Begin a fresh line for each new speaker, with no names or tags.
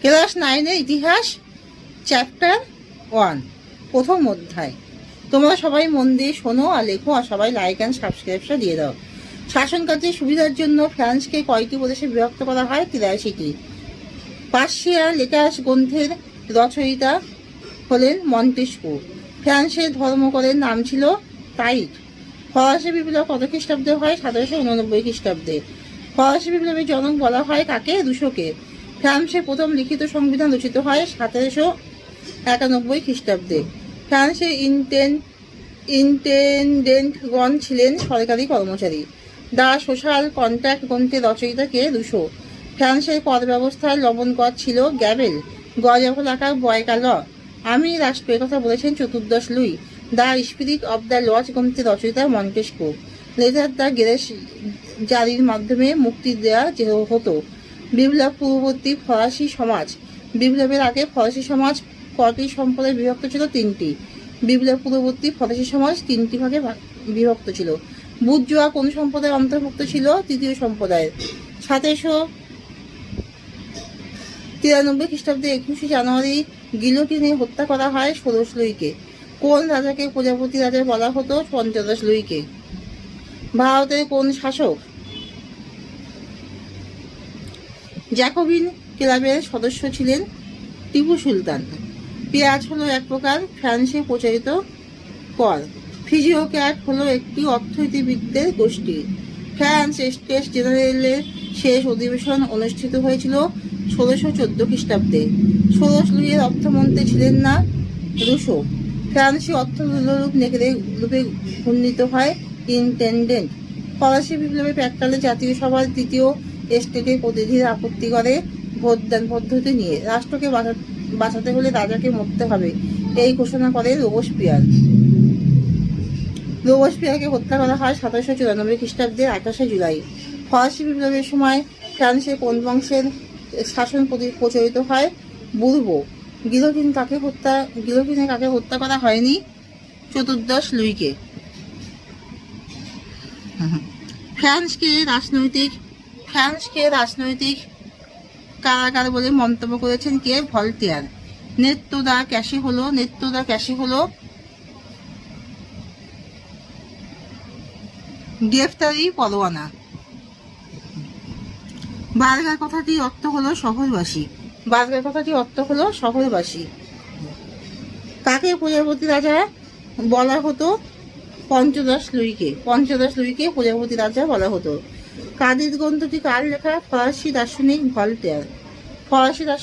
Class 9-এর ইতিহাস chapter 1 প্রথম অধ্যায়। তোমরা সবাই মন দিয়ে শোনো আর লেখো, আর সবাই লাইক অ্যান্ড সাবস্ক্রাইবটা দিয়ে দাও। শাসন কার্যের সুবিধার জন্য ফ্রান্সকে কয়টি প্রদেশে বিভক্ত করা হয়? 83টি। পার্সিয়া লেটাস গ্রন্থের রচয়িতা হলেন মন্টেস্কু। ফ্রান্সের ধর্মকরের নাম ছিল টাইট। ফরাসি বিপ্লব কত খ্রিস্টাব্দে হয়? 1789 খ্রিস্টাব্দে। ফরাসি বিপ্লবের জনক বলা হয় কাকে? রুশোকে। ফ্রান্সের প্রথম লিখিত সংবিধান রচিত হয় 1791 খ্রিস্টাব্দে। ফ্রান্সের ইন্টেন্ডেন্টগণ ছিলেন সরকারি কর্মচারী। দ্য সোশ্যাল কন্ট্রাক্ট গ্রন্থের রচয়িতা কে? রুশো। ফ্রান্সের কর ব্যবস্থায় লবণ কর ছিল গ্যাবেল, গজফল আকার বয়কা ল। আমি রাষ্ট্রের কথা বলেছেন চতুর্দশ Louis. The spirit of the laws গ্রন্থের রচয়িতা মন্টেস্কু। লেটার দ্য গ্রেস জারির মাধ্যমে মুক্তি দেওয়া হতো। বিপ্লব পূর্ববর্তী ফরাসি সমাজ। বিপ্লবের আগে ফরাসি সমাজ কটি সম্প্রদায় বিভক্ত ছিল? 3টি। বিপ্লব পূর্ববর্তী ফরাসি সমাজ 3টি ভাগে বিভক্ত ছিল। বুর্জোয়া কোন সম্প্রদায়ের অন্তর্ভুক্ত ছিল? তৃতীয় সম্প্রদায়ের। 1793 খ্রিস্টাব্দে 21শে জানুয়ারি গিলোটিনে হত্যা করা হয় 16 লুইকে। কোন রাজাকে প্রজাপতি রাজা বলা হতো? 15 লুইকে। ভারতের কোন শাসক জ্যাকোবিন ক্লাবের সদস্য ছিলেন? টিপু সুলতান। পেঁয়াজ হলো এক প্রকার ফ্রান্সে প্রচলিত কর। ফিজিওক্র্যাট হলো একটি অর্থনীতিবিদদের গোষ্ঠী। ফ্রান্স স্টেটস জেনারেলের শেষ অধিবেশন অনুষ্ঠিত হয়েছিল 1614 খ্রিস্টাব্দে। 16 লুইয়ের অর্থমন্ত্রী ছিলেন না রুশো। ফ্রান্সি অর্থ রূপে ঘূর্ণিত হয় ইন্টেন্ডেন্ট। ফরাসি বিপ্লবের প্রাক্কালে জাতীয় সভার তৃতীয় স্টেটের প্রতিনিধিরা আপত্তি করে ভোটদান পদ্ধতি নিয়ে। রাষ্ট্রকে বাঁচাতে হলে রাজাকে মরতে হবে, এই ঘোষণা করে রোবসপিয়ার। রোবসপিয়ারকে হত্যা করা হয় 1794 খ্রিস্টাব্দের 28শে জুলাই। ফরাসি বিপ্লবের সময় ফ্রান্সের কোন বংশের শাসন প্রচলিত হয়? বুর্বো। গিলোটিনে কাকে হত্যা করা হয়নি? 14 লুইকে। ফ্রান্সকে রাজনৈতিক কারাগার বলে মন্তব্য করেছেন কে? ভলতেয়ার। নেত্য দা ক্যাশে হলো গ্রেফতারি পরোয়ানা। বার্গার কথাটির অর্থ হলো শহরবাসী। কাকে প্রজাপতি রাজা বলা হতো? 15 লুইকে প্রজাপতি রাজা বলা হতো। কাদির গ্রন্থটি কার লেখা? ফরাসি দার্শনিক ভলতেয়ার।